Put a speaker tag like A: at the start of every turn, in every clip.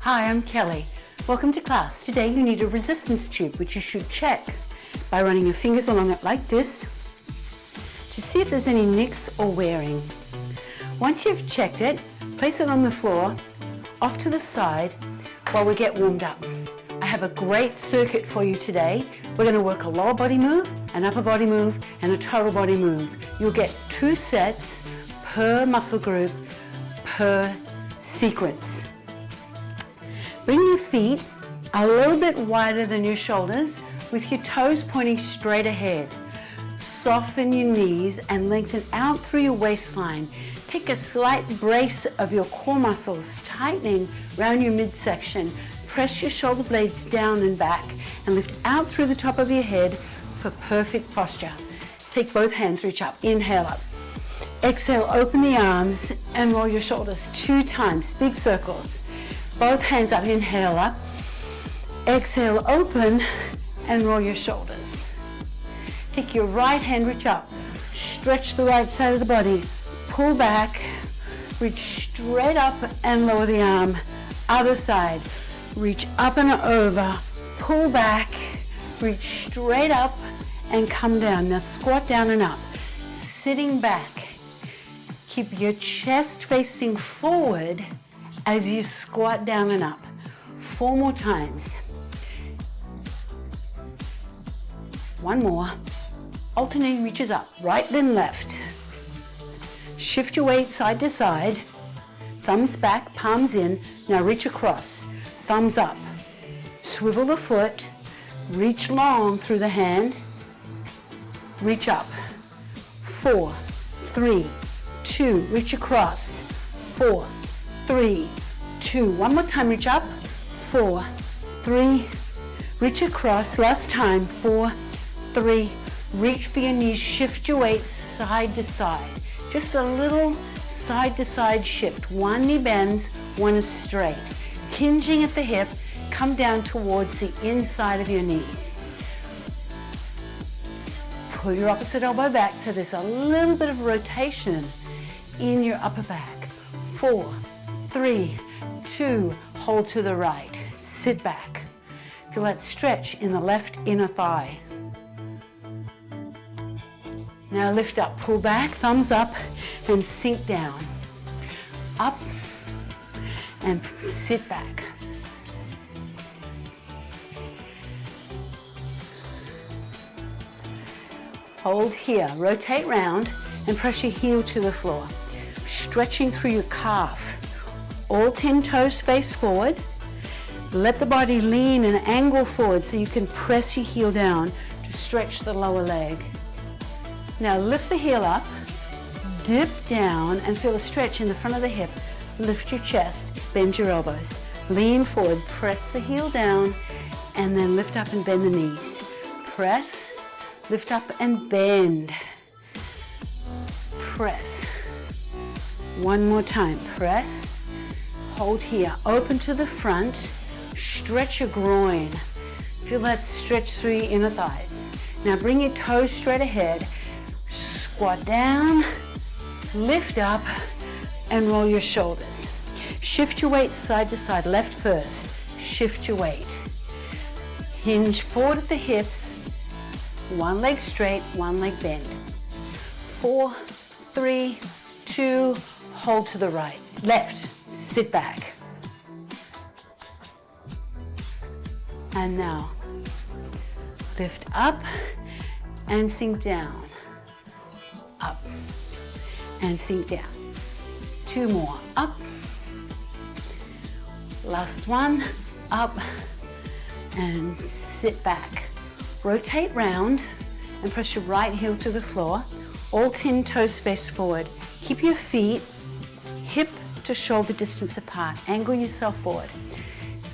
A: Hi, I'm Kelly. Welcome to class. Today you need a resistance tube, which you should check by running your fingers along it like this to see if there's any nicks or wearing. Once you've checked it, place it on the floor, off to the side, while we get warmed up. I have a great circuit for you today. We're going to work a lower body move, an upper body move, and a total body move. You'll get 2 sets per muscle group, per sequence. Bring your feet a little bit wider than your shoulders with your toes pointing straight ahead. Soften your knees and lengthen out through your waistline. Take a slight brace of your core muscles, tightening around your midsection. Press your shoulder blades down and back and lift out through the top of your head for perfect posture. Take both hands, reach up, inhale up. Exhale, open the arms and roll your shoulders 2 times, big circles. Both hands up, inhale up. Exhale, open and roll your shoulders. Take your right hand, reach up. Stretch the right side of the body. Pull back, reach straight up and lower the arm. Other side, reach up and over. Pull back, reach straight up and come down. Now squat down and up. Sitting back. Keep your chest facing forward as you squat down and up. 4 more times. 1 more. Alternating reaches up, right then left. Shift your weight side to side. Thumbs back, palms in. Now reach across. Thumbs up. Swivel the foot. Reach long through the hand. Reach up. 4, 3, 2. Reach across. 4, 3, 2. 1 more time, reach up. 4, 3, reach across. Last time. 4, 3, reach for your knees. Shift your weight side to side. Just a little side to side shift. 1 knee bends, 1 is straight. Hinging at the hip, come down towards the inside of your knees. Pull your opposite elbow back so there's a little bit of rotation in your upper back. 4, 3, 2, hold to the right. Sit back. Feel that stretch in the left inner thigh. Now lift up, pull back, thumbs up, and sink down. Up, and sit back. Hold here, rotate round, and press your heel to the floor. Stretching through your calf. All 10 toes face forward. Let the body lean and angle forward so you can press your heel down to stretch the lower leg. Now lift the heel up, dip down and feel a stretch in the front of the hip. Lift your chest, bend your elbows. Lean forward, press the heel down and then lift up and bend the knees. Press, lift up and bend. Press. 1 more time, press. Hold here, open to the front, stretch your groin. Feel that stretch through your inner thighs. Now bring your toes straight ahead, squat down, lift up, and roll your shoulders. Shift your weight side to side, left first, shift your weight. Hinge forward at the hips, 1 leg straight, 1 leg bend. 4, 3, 2, hold to the right, left. Sit back. And now, lift up and sink down. Up and sink down. 2 more, up. Last one, up and sit back. Rotate round and press your right heel to the floor. All 10 toes face forward. Keep your feet hip to shoulder distance apart. Angle yourself forward.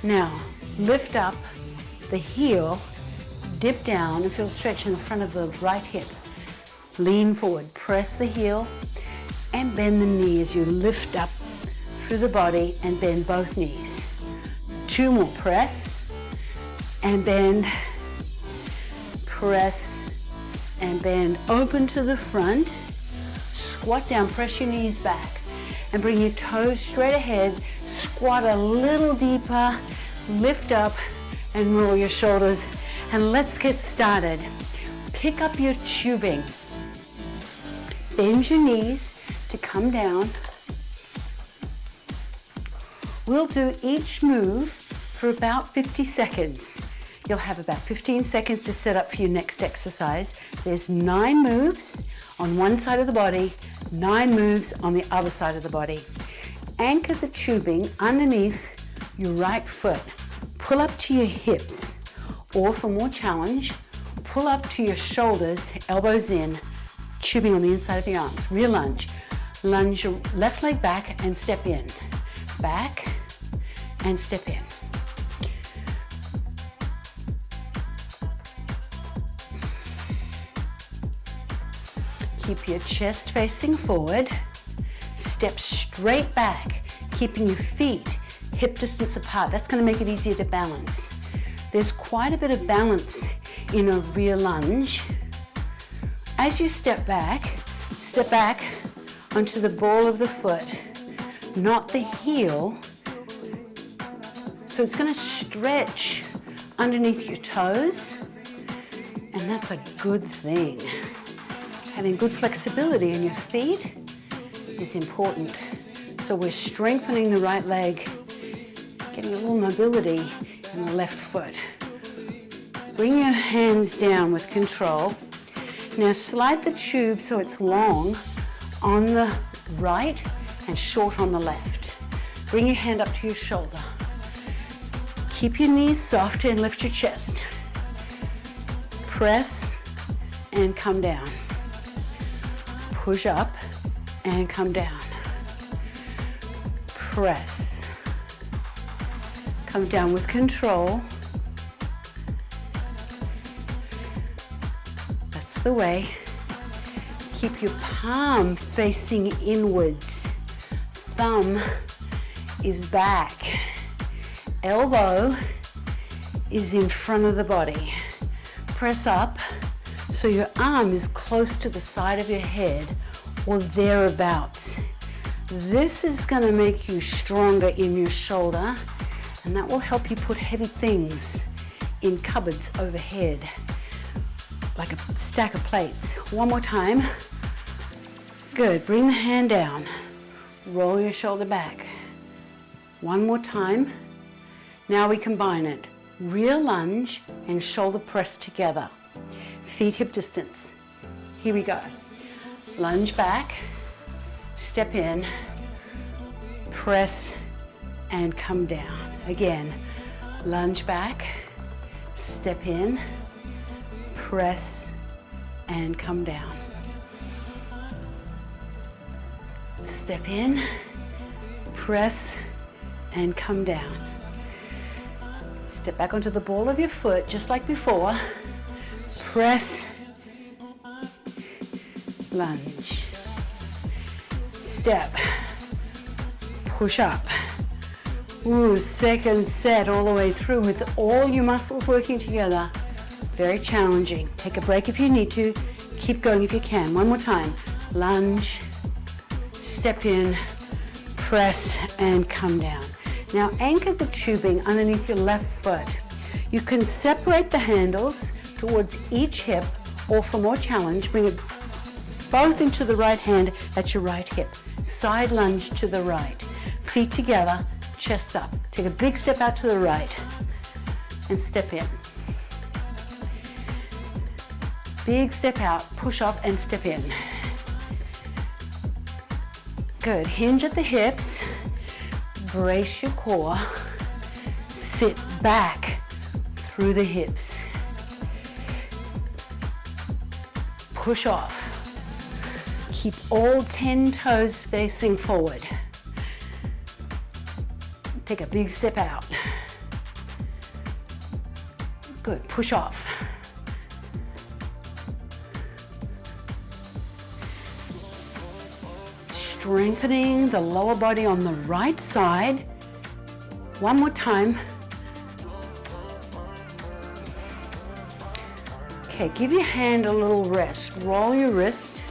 A: Now, lift up the heel, dip down and feel stretch in the front of the right hip. Lean forward, press the heel and bend the knee as you lift up through the body and bend both knees. 2 more, press and bend, press and bend. Open to the front, squat down, press your knees back and bring your toes straight ahead. Squat a little deeper, lift up and roll your shoulders. And let's get started. Pick up your tubing. Bend your knees to come down. We'll do each move for about 50 seconds. You'll have about 15 seconds to set up for your next exercise. There's 9 moves on one side of the body, 9 moves on the other side of the body. Anchor the tubing underneath your right foot. Pull up to your hips, or for more challenge, pull up to your shoulders, elbows in, tubing on the inside of your arms. Rear lunge. Lunge your left leg back and step in. Back and step in. Keep your chest facing forward. Step straight back, keeping your feet hip distance apart. That's going to make it easier to balance. There's quite a bit of balance in a rear lunge. As you step back onto the ball of the foot, not the heel. So it's going to stretch underneath your toes, and that's a good thing. Having good flexibility in your feet is important. So we're strengthening the right leg, getting a little mobility in the left foot. Bring your hands down with control. Now slide the tube so it's long on the right and short on the left. Bring your hand up to your shoulder. Keep your knees soft and lift your chest. Press and come down. Push up and come down. Press. Come down with control. That's the way. Keep your palm facing inwards. Thumb is back. Elbow is in front of the body. Press up so your arm is close to the side of your head or thereabouts. This is going to make you stronger in your shoulder, and that will help you put heavy things in cupboards overhead, like a stack of plates. One more time. Good. Bring the hand down. Roll your shoulder back. One more time. Now we combine it. Rear lunge and shoulder press together. Feet hip distance. Here we go. Lunge back, step in, press and come down. Again, lunge back, step in, press and come down. Step in, press and come down. Step back onto the ball of your foot just like before. Press, lunge, step, push up. Ooh, second set all the way through with all your muscles working together. Very challenging. Take a break if you need to. Keep going if you can. One more time. Lunge, step in, press, and come down. Now anchor the tubing underneath your left foot. You can separate the handles towards each hip, or for more challenge, bring it both into the right hand at your right hip. Side lunge to the right. Feet together, chest up. Take a big step out to the right and step in. Big step out, push up and step in. Good. Hinge at the hips. Brace your core. Sit back through the hips. Push off. Keep all 10 toes facing forward. Take a big step out. Good. Push off. Strengthening the lower body on the right side. One more time. Okay, give your hand a little rest. Roll your wrist.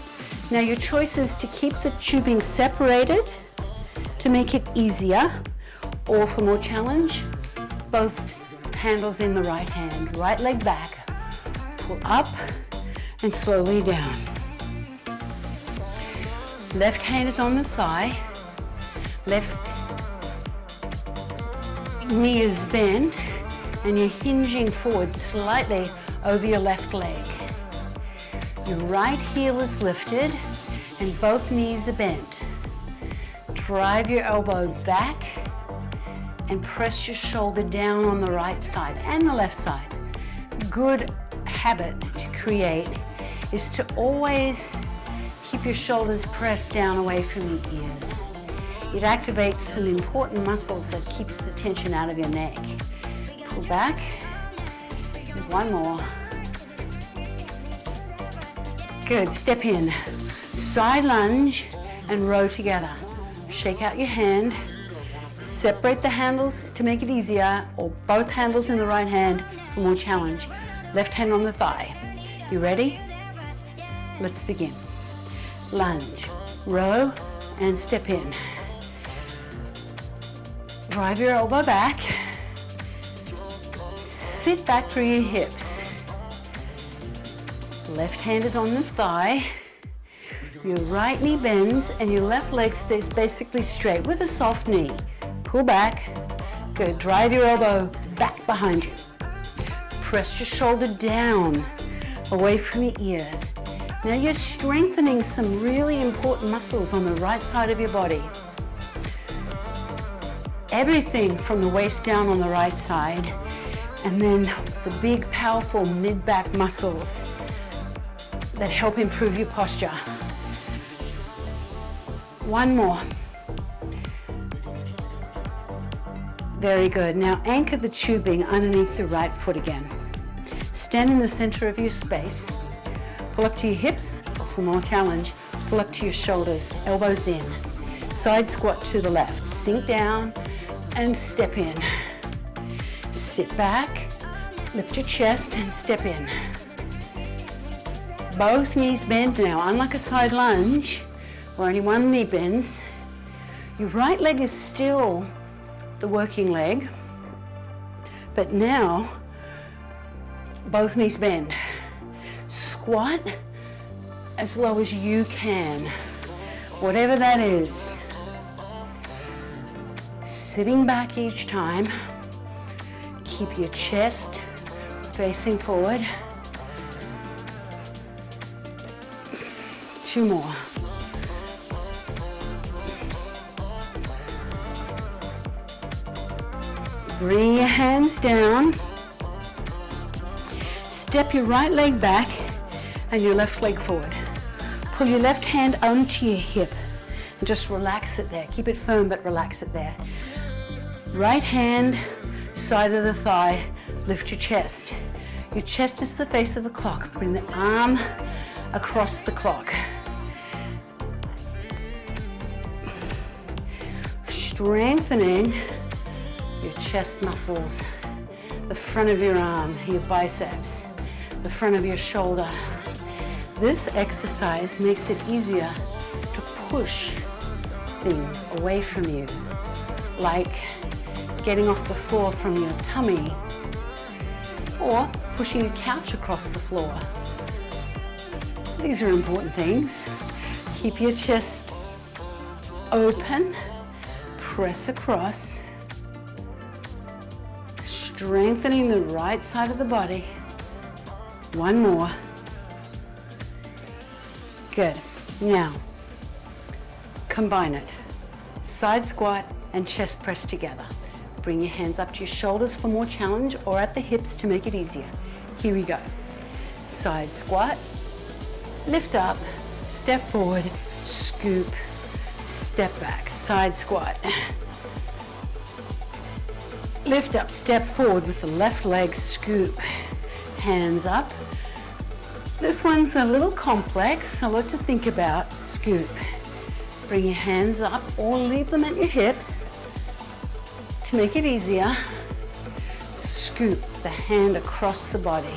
A: Now your choice is to keep the tubing separated to make it easier, or for more challenge, both handles in the right hand. Right leg back, pull up and slowly down. Left hand is on the thigh, left knee is bent, and you're hinging forward slightly over your left leg. Your right heel is lifted and both knees are bent. Drive your elbow back and press your shoulder down on the right side and the left side. Good habit to create is to always keep your shoulders pressed down away from your ears. It activates some important muscles that keeps the tension out of your neck. Pull back. One more. Good. Step in. Side lunge and row together. Shake out your hand. Separate the handles to make it easier, or both handles in the right hand for more challenge. Left hand on the thigh. You ready? Let's begin. Lunge, row, and step in. Drive your elbow back. Sit back through your hips. Left hand is on the thigh. Your right knee bends and your left leg stays basically straight with a soft knee. Pull back. Good. Drive your elbow back behind you. Press your shoulder down away from your ears. Now you're strengthening some really important muscles on the right side of your body. Everything from the waist down on the right side, and then the big, powerful mid-back muscles that help improve your posture. One more. Very good. Now anchor the tubing underneath your right foot again. Stand in the center of your space. Pull up to your hips, or for more challenge, pull up to your shoulders, elbows in. Side squat to the left. Sink down and step in. Sit back, lift your chest and step in. Both knees bend now. Unlike a side lunge, where only one knee bends, your right leg is still the working leg, but now both knees bend. Squat as low as you can, whatever that is. Sitting back each time. Keep your chest facing forward. 2 more. Bring your hands down. Step your right leg back and your left leg forward. Pull your left hand onto your hip and just relax it there. Keep it firm, but relax it there. Right hand, side of the thigh, lift your chest. Your chest is the face of the clock. Bring the arm across the clock. Strengthening your chest muscles, the front of your arm, your biceps, the front of your shoulder. This exercise makes it easier to push things away from you, like getting off the floor from your tummy or pushing a couch across the floor. These are important things. Keep your chest open, press across, strengthening the right side of the body. 1 more. Good. Now, combine it. Side squat and chest press together. Bring your hands up to your shoulders for more challenge, or at the hips to make it easier. Here we go. Side squat, lift up, step forward, scoop, step back, side squat. Lift up, step forward with the left leg, scoop, hands up. This one's a little complex, a lot to think about. Scoop. Bring your hands up or leave them at your hips to make it easier. Scoop the hand across the body.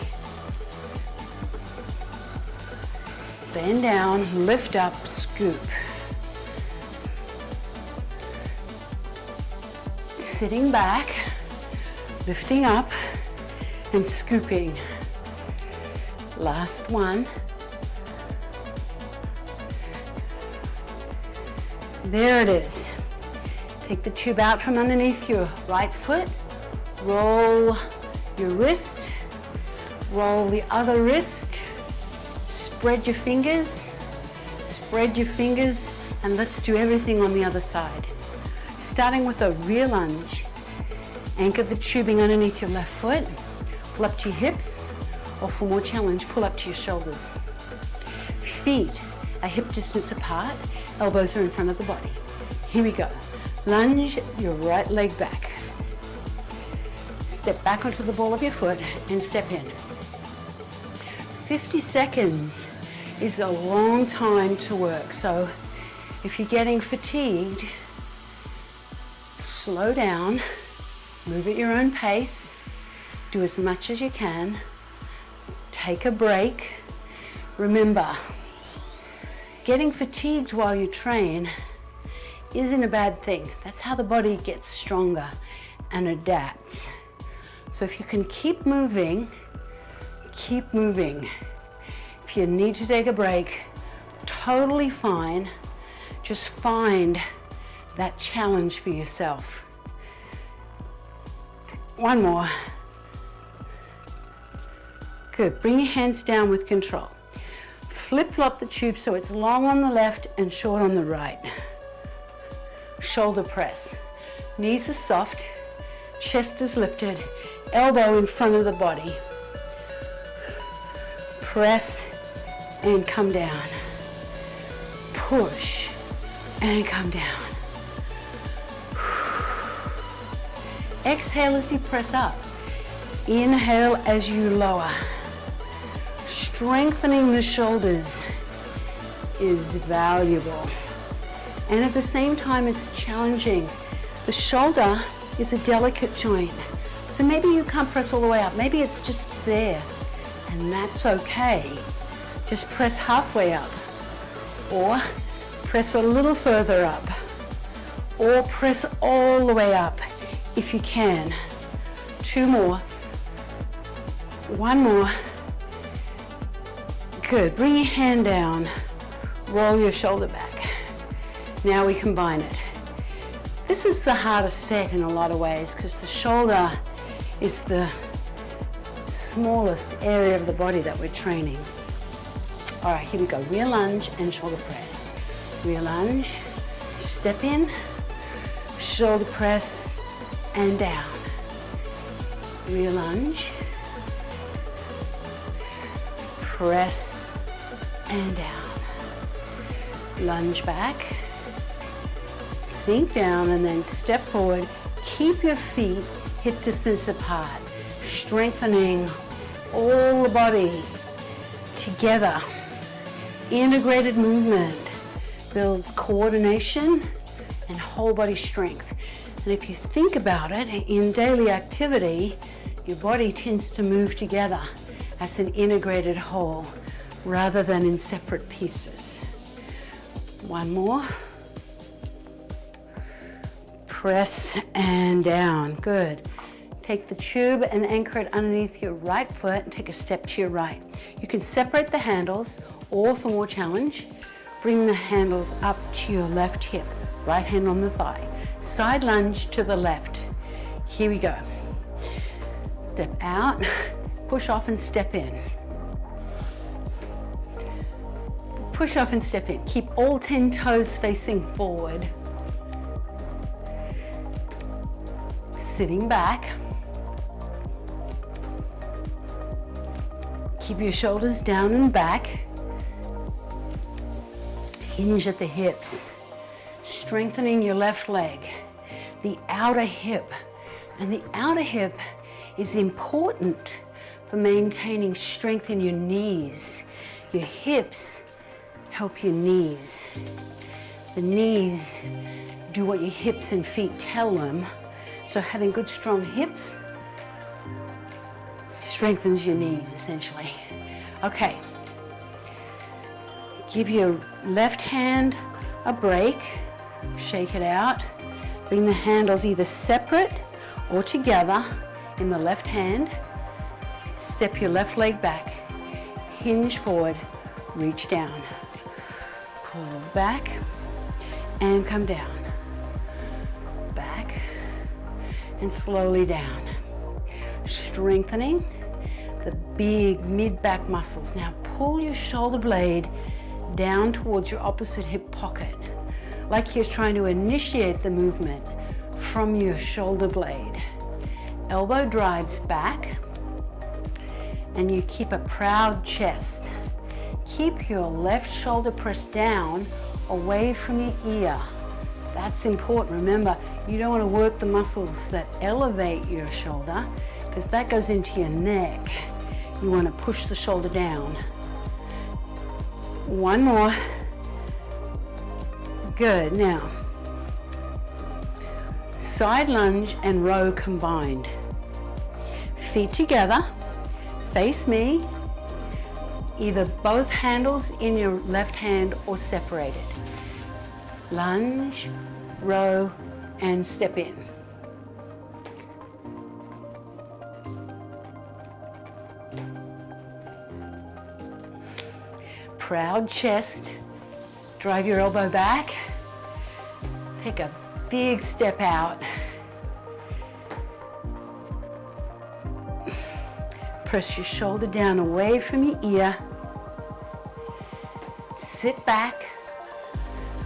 A: Bend down, lift up, scoop. Sitting back, lifting up and scooping. Last one. There it is. Take the tube out from underneath your right foot, roll your wrist, roll the other wrist, spread your fingers, and let's do everything on the other side. Starting with a rear lunge, anchor the tubing underneath your left foot, pull up to your hips, or for more challenge, pull up to your shoulders. Feet are hip distance apart, elbows are in front of the body. Here we go. Lunge your right leg back. Step back onto the ball of your foot and step in. 50 seconds is a long time to work, so if you're getting fatigued, slow down, move at your own pace, do as much as you can, take a break. Remember, getting fatigued while you train isn't a bad thing. That's how the body gets stronger and adapts. So if you can keep moving, keep moving. If you need to take a break, totally fine. Just find that challenge for yourself. One more. Good, bring your hands down with control. Flip-flop the tube so it's long on the left and short on the right. Shoulder press. Knees are soft, chest is lifted, elbow in front of the body. Press and come down. Push and come down. Exhale as you press up. Inhale as you lower. Strengthening the shoulders is valuable. And at the same time, it's challenging. The shoulder is a delicate joint. So maybe you can't press all the way up. Maybe it's just there. And that's okay. Just press halfway up. Or press a little further up. Or press all the way up if you can. 2 more. 1 more. Good. Bring your hand down. Roll your shoulder back. Now we combine it. This is the hardest set in a lot of ways because the shoulder is the smallest area of the body that we're training. All right, here we go. Rear lunge and shoulder press. Rear lunge, step in, shoulder press, and down. Rear lunge, press, and down. Lunge back, sink down, and then step forward. Keep your feet hip distance apart, strengthening all the body together. Integrated movement builds coordination and whole body strength. And if you think about it, in daily activity, your body tends to move together as an integrated whole rather than in separate pieces. 1 more. Press and down. Good. Take the tube and anchor it underneath your right foot and take a step to your right. You can separate the handles, or for more challenge, bring the handles up to your left hip, right hand on the thigh. Side lunge to the left. Here we go. Step out, push off and step in. Push off and step in. Keep all 10 toes facing forward. Sitting back. Keep your shoulders down and back. Hinge at the hips. Strengthening your left leg. The outer hip. And the outer hip is important for maintaining strength in your knees. Your hips help your knees. The knees do what your hips and feet tell them. So having good strong hips strengthens your knees essentially. Okay. Give your left hand a break. Shake it out. Bring the handles either separate or together in the left hand. Step your left leg back, hinge forward, reach down. Pull back and come down. Back and slowly down. Strengthening the big mid-back muscles. Now pull your shoulder blade down towards your opposite hip pocket, like you're trying to initiate the movement from your shoulder blade. Elbow drives back, and you keep a proud chest. Keep your left shoulder pressed down away from your ear. That's important. Remember, you don't want to work the muscles that elevate your shoulder because that goes into your neck. You want to push the shoulder down. One more. Good. Now, side lunge and row combined. Feet together, face me, either both handles in your left hand or separated. Lunge, row, and step in. Proud chest, drive your elbow back, take a big step out. Press your shoulder down away from your ear. Sit back.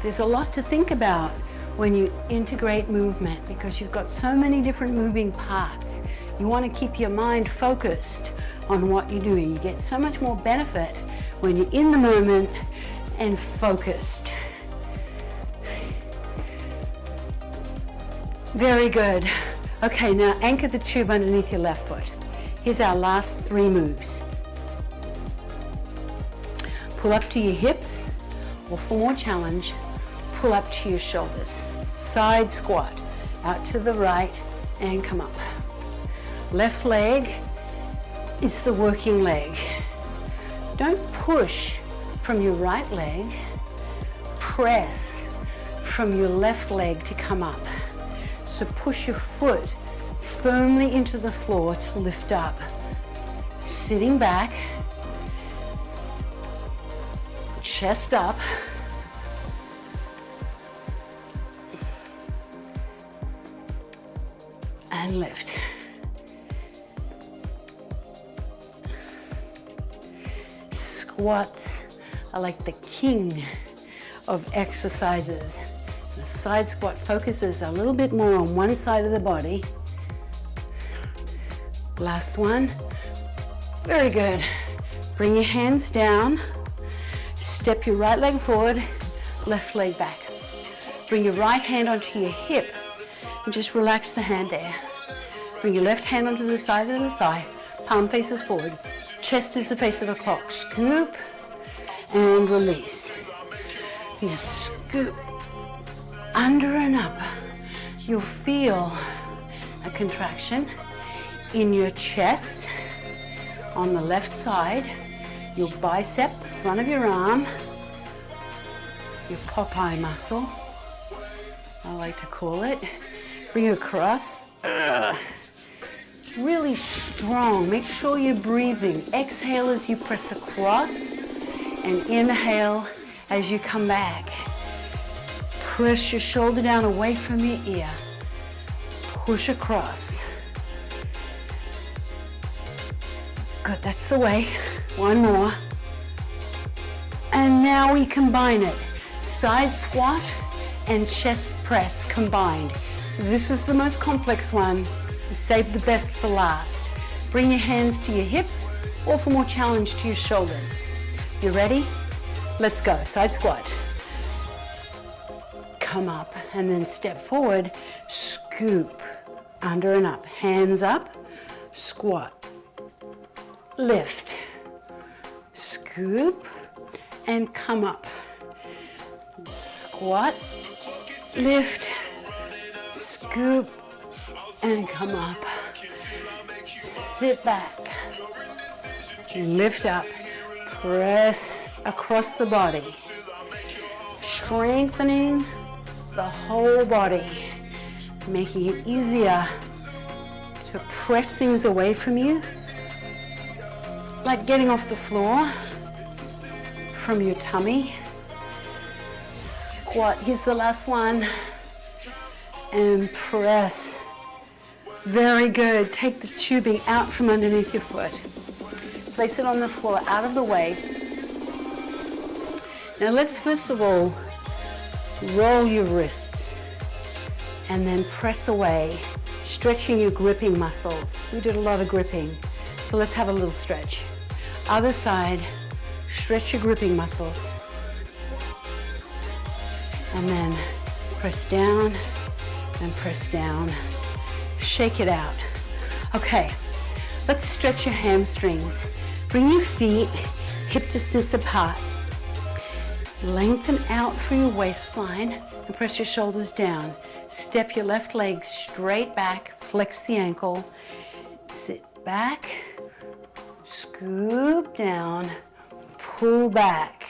A: There's a lot to think about when you integrate movement because you've got so many different moving parts. You want to keep your mind focused on what you're doing. You get so much more benefit when you're in the moment and focused. Very good. Okay, now anchor the tube underneath your left foot. Here's our last 3 moves. Pull up to your hips, or for more challenge, pull up to your shoulders. Side squat, out to the right and come up. Left leg is the working leg. Don't push from your right leg, press from your left leg to come up. So push your foot firmly into the floor to lift up. Sitting back, chest up, and lift. Squats are like the king of exercises. The side squat focuses a little bit more on one side of the body. Last one. Very good. Bring your hands down. Step your right leg forward, left leg back. Bring your right hand onto your hip and just relax the hand there. Bring your left hand onto the side of the thigh. Palm faces forward. Chest is the face of a clock. Scoop and release. Now scoop under and up. You'll feel a contraction in your chest on the left side, your bicep, the front of your arm, your Popeye muscle, I like to call it. Bring it across. Really strong. Make sure you're breathing. Exhale as you press across and inhale as you come back. Press your shoulder down away from your ear. Push across. Good, that's the way. One more. And now we combine it. Side squat and chest press combined. This is the most complex one. Save the best for last. Bring your hands to your hips or for more challenge to your shoulders. You ready? Let's go. Side squat. Come up and then step forward. Scoop. Under and up. Hands up. Squat. Lift. Scoop and come up. Squat. Lift. Scoop and come up. Sit back. Lift up. Press across the body. Strengthening the whole body. making it easier to press things away from you, like getting off the floor from your tummy. Squat, here's the last one, and press. Very good. Take the tubing out from underneath your foot. Place it on the floor, out of the way. Now let's first of all roll your wrists and then press away, stretching your gripping muscles. We did a lot of gripping, so let's have a little stretch. Other side, stretch your gripping muscles. And then press down and press down. Shake it out. Okay, let's stretch your hamstrings. Bring your feet hip distance apart. Lengthen out through your waistline and press your shoulders down. Step your left leg straight back, flex the ankle. Sit back, scoop down, pull back.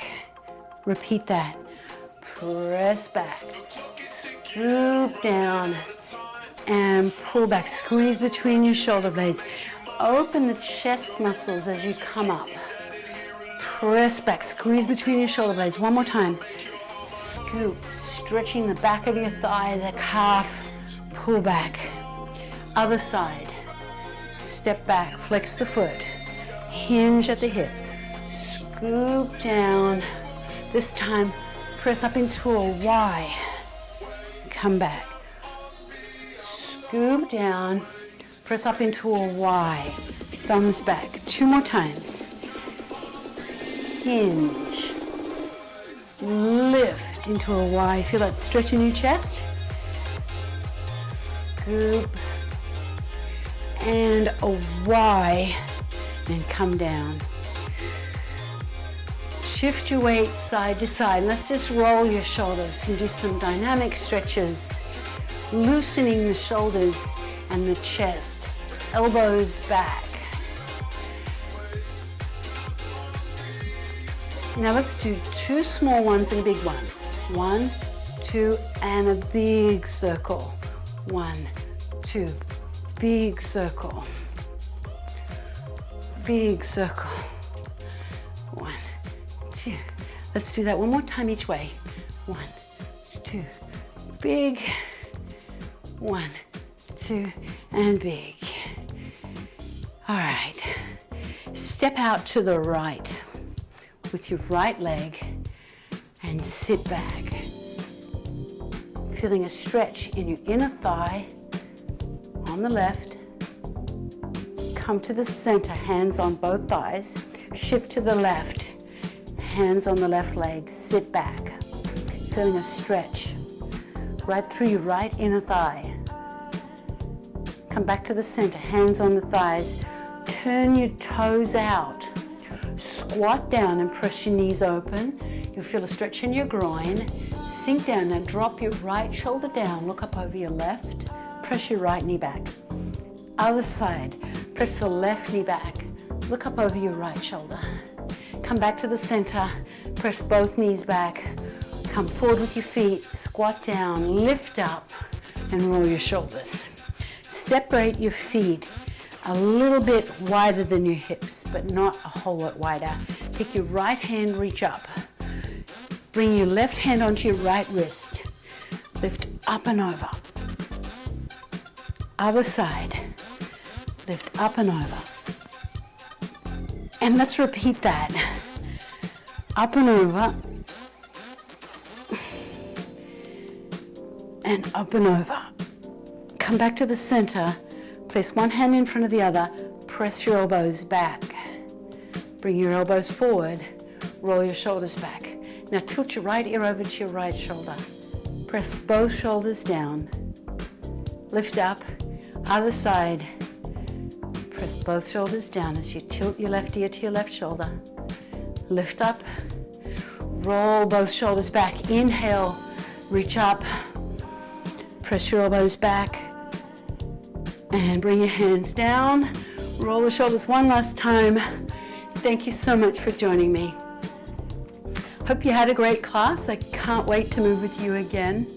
A: Repeat that. Press back, scoop down, and pull back. Squeeze between your shoulder blades. Open the chest muscles as you come up. Press back, squeeze between your shoulder blades. One more time. Scoop, stretching the back of your thigh, the calf, pull back. Other side. Step back, flex the foot. Hinge at the hip. Scoop down. This time, press up into a Y. Come back. Scoop down, press up into a Y. Thumbs back. 2 more times. Hinge. Lift into a Y. Feel that stretch in your chest. Scoop. And a Y. And come down. Shift your weight side to side. Let's just roll your shoulders and do some dynamic stretches. Loosening the shoulders and the chest. Elbows back. Now let's do 2 small ones and a big one. 1, 2, and a big circle. 1, 2, big circle. Big circle. 1, 2. Let's do that one more time each way. 1, 2, big. 1, 2, and big. All right. Step out to the right with your right leg and sit back. Feeling a stretch in your inner thigh on the left. Come to the center, hands on both thighs. Shift to the left, hands on the left leg. Sit back. Feeling a stretch right through your right inner thigh. Come back to the center, hands on the thighs. Turn your toes out. Squat down and press your knees open. You'll feel a stretch in your groin. Sink down and drop your right shoulder down. Look up over your left. Press your right knee back. Other side, press the left knee back. Look up over your right shoulder. Come back to the center. Press both knees back. Come forward with your feet. Squat down, lift up, and roll your shoulders. Separate your feet a little bit wider than your hips, but not a whole lot wider. Take your right hand, reach up. Bring your left hand onto your right wrist. Lift up and over. Other side. Lift up and over. And let's repeat that. Up and over. And up and over. Come back to the center. Place one hand in front of the other. Press your elbows back. Bring your elbows forward. Roll your shoulders back. Now tilt your right ear over to your right shoulder. Press both shoulders down. Lift up. Other side. Press both shoulders down as you tilt your left ear to your left shoulder. Lift up. Roll both shoulders back. Inhale. Reach up. Press your elbows back. And bring your hands down. Roll the shoulders one last time. Thank you so much for joining me. Hope you had a great class. I can't wait to move with you again.